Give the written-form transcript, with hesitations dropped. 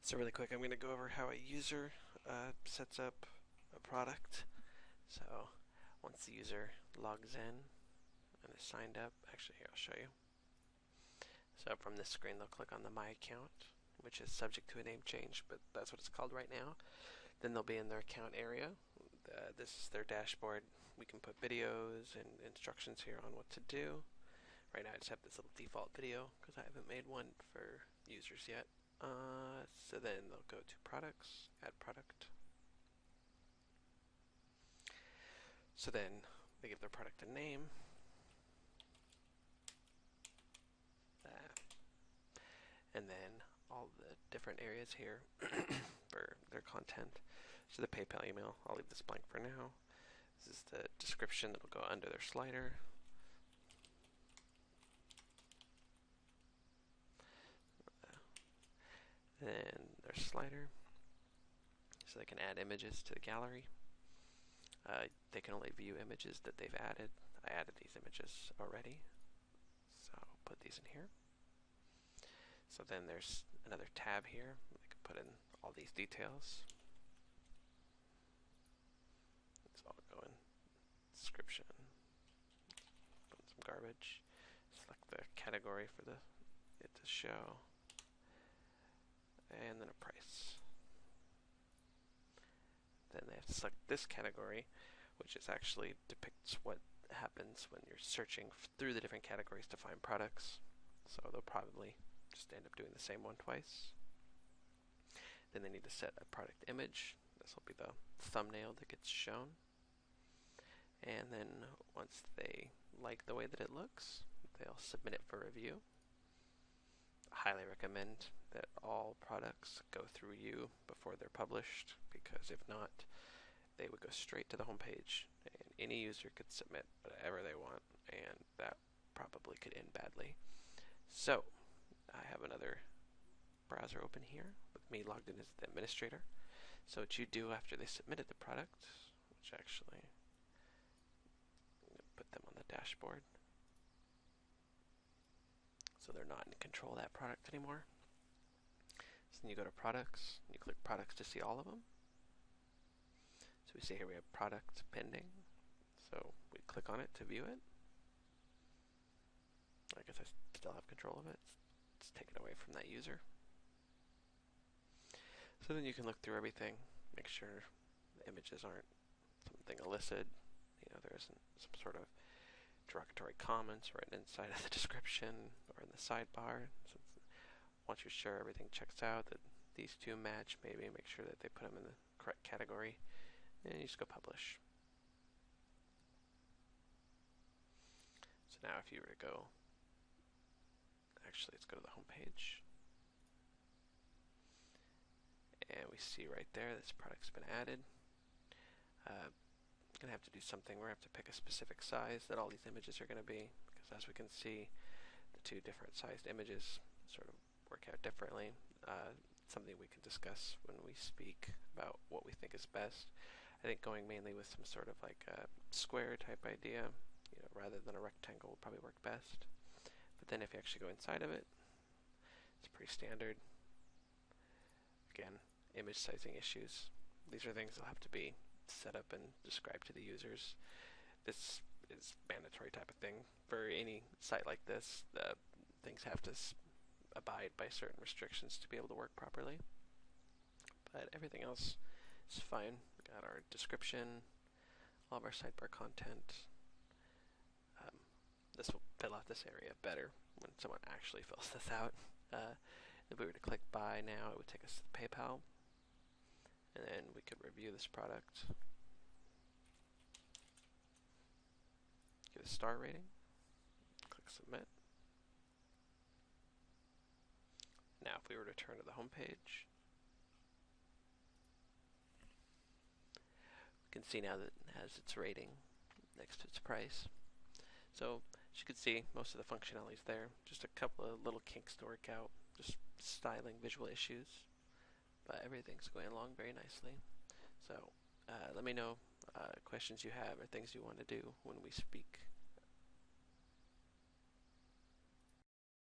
So really quick, I'm going to go over how a user sets up a product. So once the user logs in and is signed up, actually here I'll show you. So from this screen they'll click on the My Account, which is subject to a name change, but that's what it's called right now. Then they'll be in their account area. This is their dashboard. We can put videos and instructions here on what to do. Right now I just have this little default video because I haven't made one for users yet. So then they'll go to products, add product. So then they give their product a name. And then all the different areas here for their content. So the PayPal email, I'll leave this blank for now. This is the description that'll go under their slider. Then their slider. So they can add images to the gallery. They can only view images that they've added. I added these images already, so I'll put these in here. So then there's another tab here. I can put in all these details. So I'll go in description, put in some garbage, select the category for it to show, and then a price. Then they have to select this category, which is actually depicts what happens when you're searching through the different categories to find products. So they'll probably just end up doing the same one twice. Then they need to set a product image. This will be the thumbnail that gets shown. And then once they like the way that it looks, they'll submit it for review. I highly recommend that all products go through you before they're published, because if not, they would go straight to the homepage and any user could submit whatever they want, and that probably could end badly. So I have another browser open here with me logged in as the administrator. So what you do after they submitted the product, which actually I'm going to put them on the dashboard so they're not in control of that product anymore. So then you go to products, you click products to see all of them. So we see here we have product pending. So we click on it to view it. I guess I still have control of it. It's taken away from that user. So then you can look through everything, make sure the images aren't something illicit, there isn't some sort of derogatory comments written inside of the description or in the sidebar. So once you're sure everything checks out, that these two match, maybe make sure that they put them in the correct category, and you just go publish. So now if you were to go, actually let's go to the home page. And we see right there this product's been added. I'm going to have to do something where I have to pick a specific size that all these images are going to be, because as we can see, the two different sized images sort of work out differently. Something we can discuss when we speak about what we think is best. I think going mainly with some sort of like a square type idea, rather than a rectangle would probably work best. But then if you actually go inside of it, it's pretty standard. Again, image sizing issues. These are things that will have to be set up and described to the users. This is mandatory type of thing. For any site like this, the things have to abide by certain restrictions to be able to work properly. But everything else is fine. We got our description, all of our sidebar content. This will fill out this area better when someone actually fills this out. If we were to click buy now, it would take us to the PayPal, and then we could review this product, give a star rating, click submit. Now if we were to turn to the home page, we can see now that it has its rating next to its price. So as you can see, most of the functionality is there. Just a couple of little kinks to work out, just styling, visual issues, but everything's going along very nicely. So let me know questions you have or things you want to do when we speak